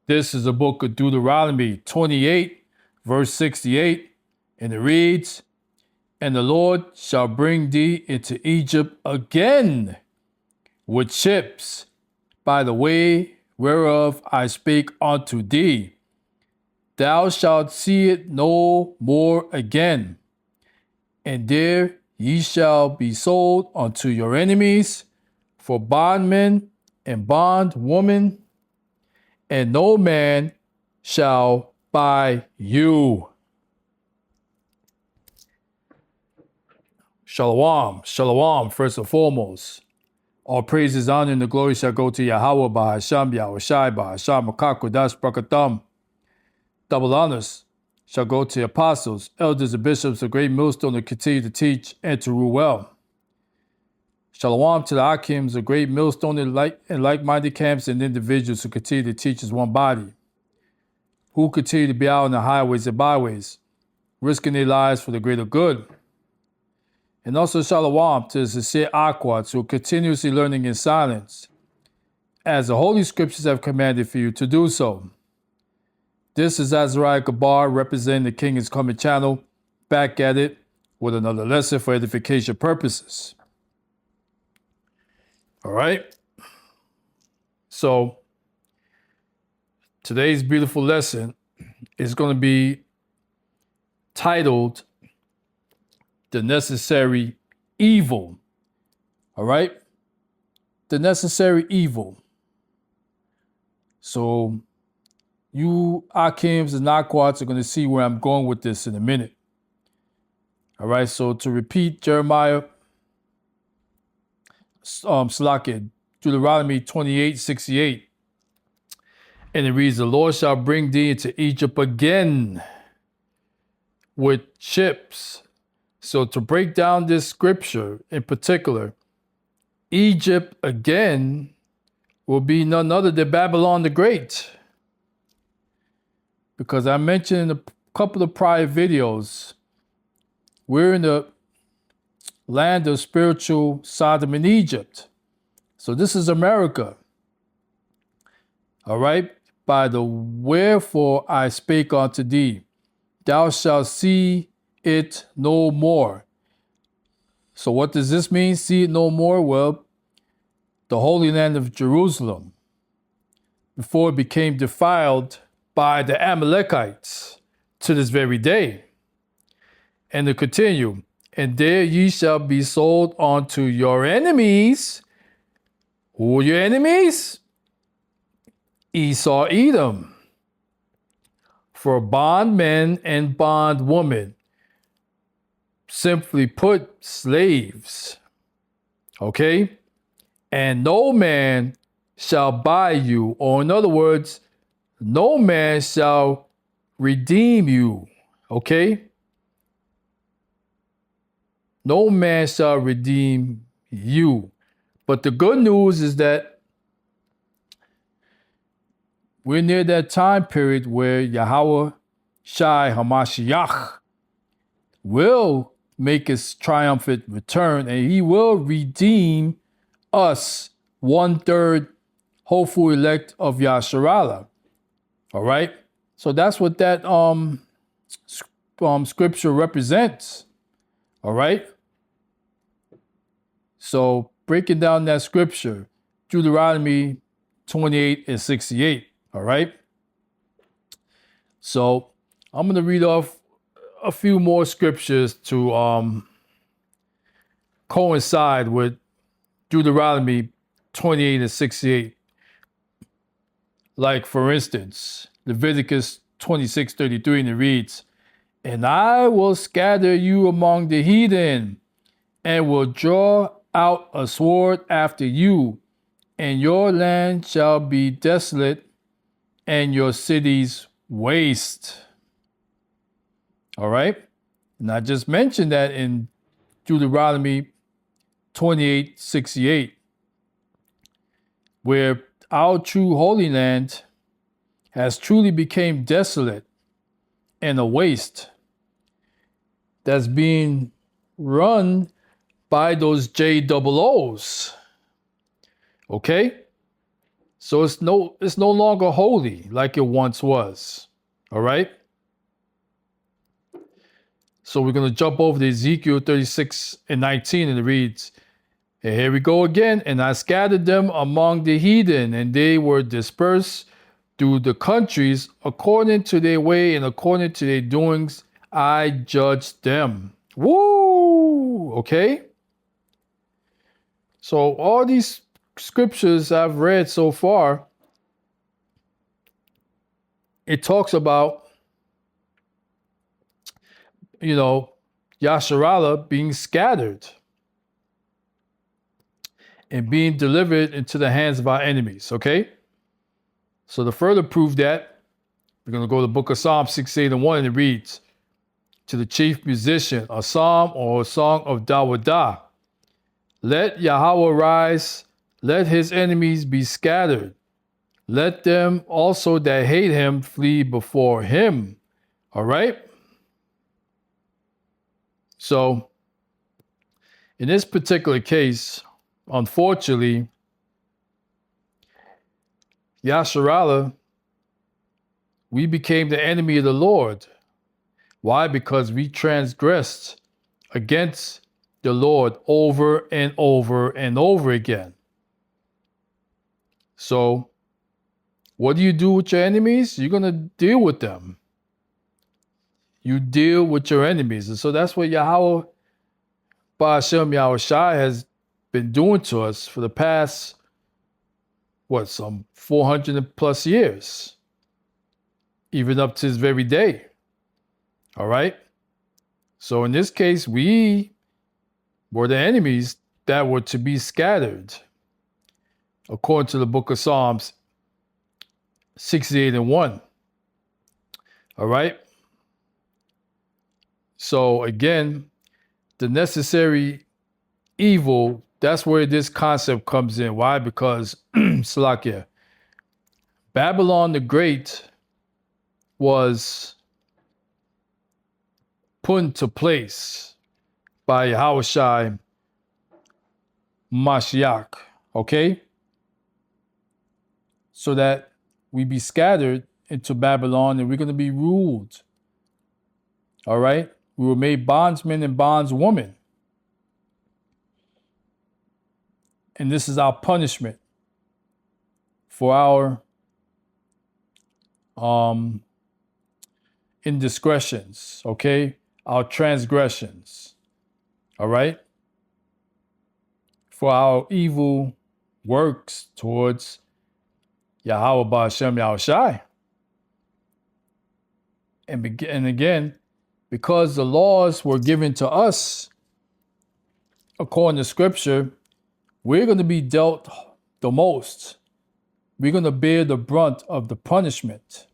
This is the book of Deuteronomy 28, verse 68, and it reads, "And the Lord shall bring thee into Egypt again with ships by the way whereof I spake unto thee. Thou shalt see it no more again. And there ye shall be sold unto your enemies for bondmen and bondwomen, and no man shall buy you." Shalom, shalom, first and foremost. All praises, honor, and the glory shall go to Yahweh, Bahasham, Yahushai, Bahasham, Makakodash, Brakatam. Double honors shall go to the apostles, elders, and bishops, a great millstone to continue to teach and to rule well. Shalom to the Akims, a great millstone and like-minded camps and individuals who continue to teach as one body, who continue to be out on the highways and byways, risking their lives for the greater good. And also shalom to the sincere Akwats who are continuously learning in silence, as the Holy Scriptures have commanded for you to do so. This is Azariah Gabar representing the King is Coming channel, back at it with another lesson for edification purposes. All right. So today's beautiful lesson is going to be titled "The Necessary Evil." All right. The necessary evil. So you Akims and Nakwats are going to see where I'm going with this in a minute. All right. So to repeat Jeremiah, Deuteronomy 28:68. And it reads, "The Lord shall bring thee into Egypt again with ships." So to break down this scripture in particular, Egypt again will be none other than Babylon the Great. Because I mentioned in a couple of prior videos, we're in the land of spiritual Sodom and Egypt. So this is America. All right. "By the wherefore I spake unto thee, thou shalt see it no more." So what does this mean, see it no more? Well, the Holy Land of Jerusalem, before it became defiled by the Amalekites to this very day. And to continue, "And there ye shall be sold unto your enemies." Who are your enemies? Esau, Edom. "For bondmen and bondwomen." Simply put, slaves. Okay? "And no man shall buy you," or in other words, no man shall redeem you. Okay? No man shall redeem you. But the good news is that we're near that time period where Yahweh Shai Hamashiach will make his triumphant return, and he will redeem us, 1/3 hopeful elect of Yasharallah. All right. So that's what that scripture represents. All right. So breaking down that scripture, Deuteronomy 28:68. All right. So I'm going to read off a few more scriptures to coincide with Deuteronomy 28:68. Like, for instance, Leviticus 26:33, and it reads, "And I will scatter you among the heathen, and will draw out a sword after you, and your land shall be desolate, and your cities waste." All right? And I just mentioned that in Deuteronomy 28:68, where our true Holy Land has truly became desolate and a waste that's being run by those JOOs. Okay? So it's no longer holy like it once was. All right? So we're going to jump over to Ezekiel 36 and 19, and it reads, and here we go again. And I scattered them among the heathen, and they were dispersed through the countries according to their way and according to their doings. I judged them. Woo! Okay? So all these scriptures I've read so far, it talks about, Yasharallah being scattered and being delivered into the hands of our enemies, okay? So to further prove that, we're going to go to the book of Psalm 68 and 1, and it reads, to the chief musician, a psalm or a song of Dawadah. Let Yahweh rise, let his enemies be scattered. Let them also that hate him flee before him. All right? So, in this particular case, unfortunately, Yasharallah, we became the enemy of the Lord. Why? Because we transgressed against the Lord over and over and over again. So, what do you do with your enemies? You're going to deal with them. You deal with your enemies. And so that's what Yahweh Ba'ashem Yahushai has been doing to us for the past, some 400 plus years, even up to this very day. All right? So in this case, we were the enemies that were to be scattered, according to the book of Psalms 68 and 1. All right? So again, the necessary evil, that's where this concept comes in. Why? Because, Salakia, Babylon the Great was put into place by Yahushai Mashiach, okay? So that we be scattered into Babylon and we're going to be ruled. All right? We were made bondsmen and bondswomen. And this is our punishment for our indiscretions, okay? Our transgressions, all right? For our evil works towards Yahweh Ba'ashem Yahushai. And again, because the laws were given to us, according to Scripture, we're going to be dealt the most. We're going to bear the brunt of the punishment.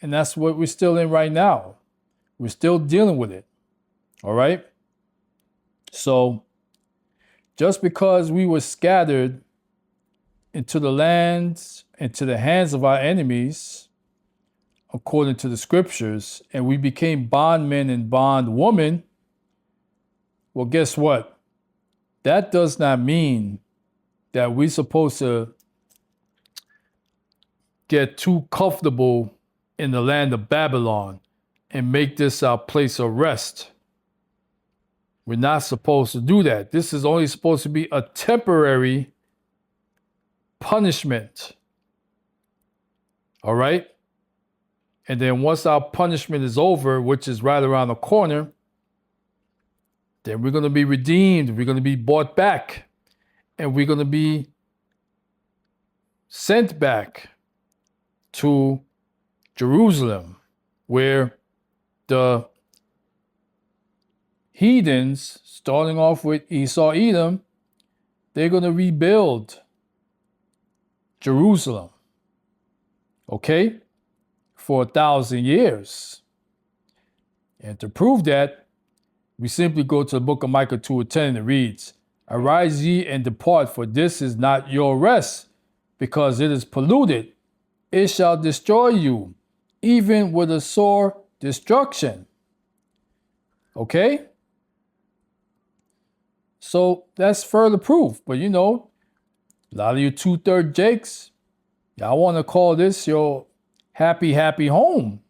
And that's what we're still in right now. We're still dealing with it. All right? So, just because we were scattered into the lands, into the hands of our enemies, according to the scriptures, and we became bondmen and bondwomen, well, guess what? That does not mean that we're supposed to get too comfortable in the land of Babylon and make this our place of rest. We're not supposed to do that. This is only supposed to be a temporary punishment. All right? And then once our punishment is over, which is right around the corner, then we're going to be redeemed. We're going to be bought back. And we're going to be sent back to Jerusalem, where the heathens, starting off with Esau Edom, they're going to rebuild Jerusalem. Okay? For 1,000 years. And to prove that, we simply go to the book of Micah 2:10, and it reads, arise ye and depart, for this is not your rest, because it is polluted. It shall destroy you, even with a sore destruction. Okay? So that's further proof. But A lot of you 2/3 Jakes, y'all want to call this your happy, happy home.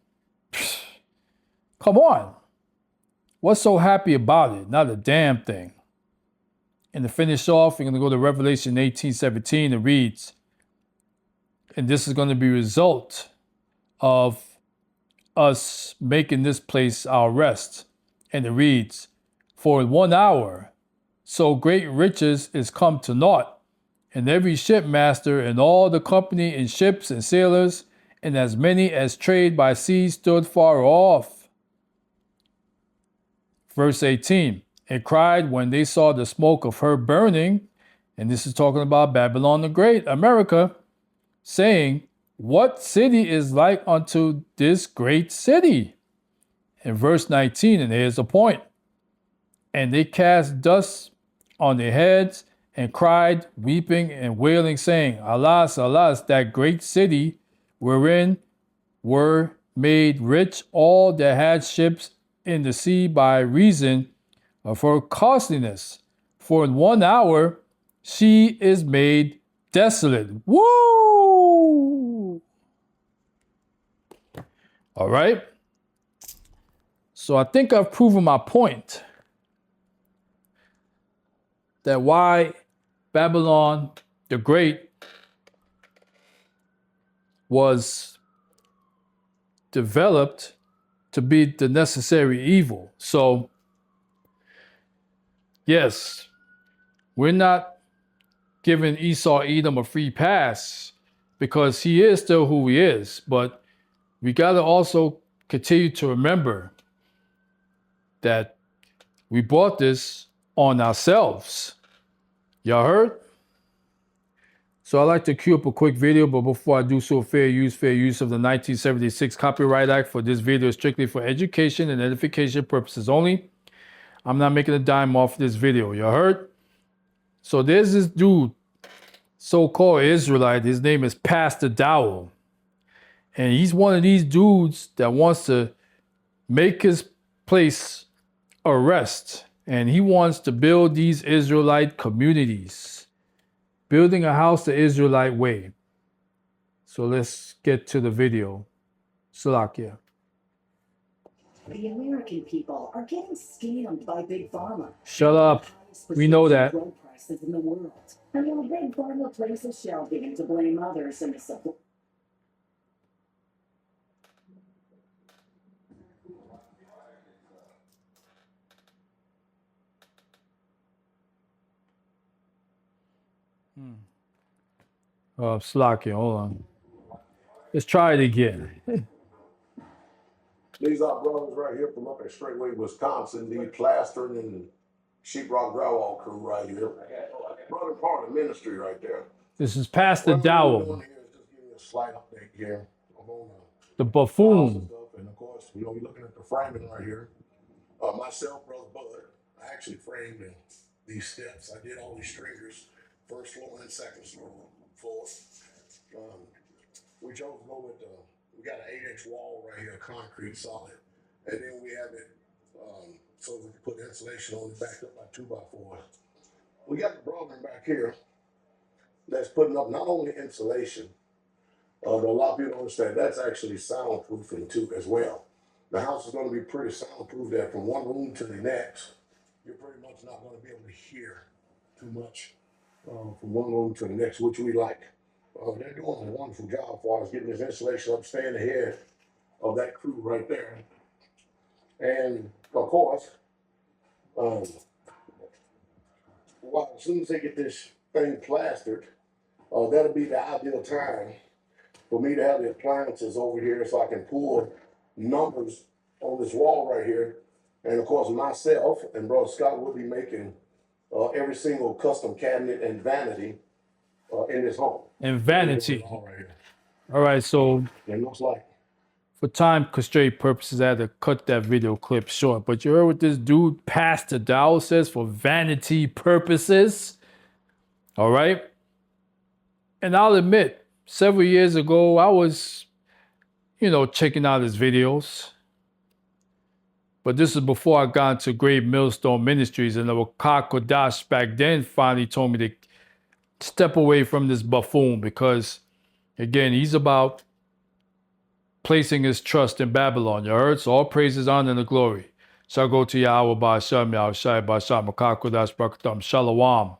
Come on. What's so happy about it? Not a damn thing. And to finish off, we're going to go to Revelation 18:17. It reads, and this is going to be a result of us making this place our rest. And it reads, for in 1 hour, so great riches is come to naught, and every shipmaster and all the company in ships and sailors, and as many as trade by sea stood far off. Verse 18, and cried when they saw the smoke of her burning, and this is talking about Babylon the Great, America, saying, what city is like unto this great city? In verse 19, and here's the point, and they cast dust on their heads and cried, weeping and wailing, saying, alas, alas, that great city wherein were made rich all that had ships in the sea by reason of her costliness. For in 1 hour she is made desolate. Woo! All right. So I think I've proven my point that why Babylon the Great was developed to be the necessary evil. So, yes, we're not giving Esau Edom a free pass because he is still who he is. But we got to also continue to remember that we brought this on ourselves. Y'all heard? So I'd like to cue up a quick video, but before I do so, fair use of the 1976 Copyright Act for this video is strictly for education and edification purposes only. I'm not making a dime off this video. Y'all heard? So there's this dude, so-called Israelite. His name is Pastor Dowell. And he's one of these dudes that wants to make his place a rest. And he wants to build these Israelite communities, building a house the Israelite way. So let's get to the video. Salakia. The American people are getting scammed by Big Pharma. Shut up. We know that. Drug prices in the world. And while Big Pharma places shelving to blame others in the supply. Salakia, hold on. Let's try it again. These are brothers right here from up at Straightway, Wisconsin, the plastering and sheetrock drywall crew right here. Brother part of the ministry right there. This is Pastor What we're Dowell, doing here is just giving you a slight update here. I'm on the the house and buffoon. stuff, and of course, you're looking at the framing right here. Myself, Brother Bud, I actually framed these steps. I did all these stringers, first floor and second floor. We chose to go with we got an 8-inch wall right here, concrete solid, and then we have it so we can put insulation on it, backed up by 2x4. We got the brother back here that's putting up not only insulation, but a lot of people don't understand that's actually soundproofing too as well. The house is going to be pretty soundproof that from one room to the next, you're pretty much not going to be able to hear too much from one room to the next, which we like. They're doing a wonderful job as far as getting this insulation up, staying ahead of that crew right there. And of course, as soon as they get this thing plastered, that'll be the ideal time for me to have the appliances over here so I can pull numbers on this wall right here. And of course, myself and Brother Scott will be making every single custom cabinet and vanity in this home. And vanity. All right here. All right, so It looks like. for time constraint purposes, I had to cut that video clip short. But you heard what this dude, Pastor Dowell, says for vanity purposes. All right. And I'll admit, several years ago, I was, checking out his videos. But this is before I got into Great Millstone Ministries, and the Wakar Kodash back then finally told me to step away from this buffoon, because, again, he's about placing his trust in Babylon. You heard? So all praises, honor, and the glory shall go to Yahweh Ba'ashem, Yahushai Ba'ashem, Makakodash Barakatam, Shalom.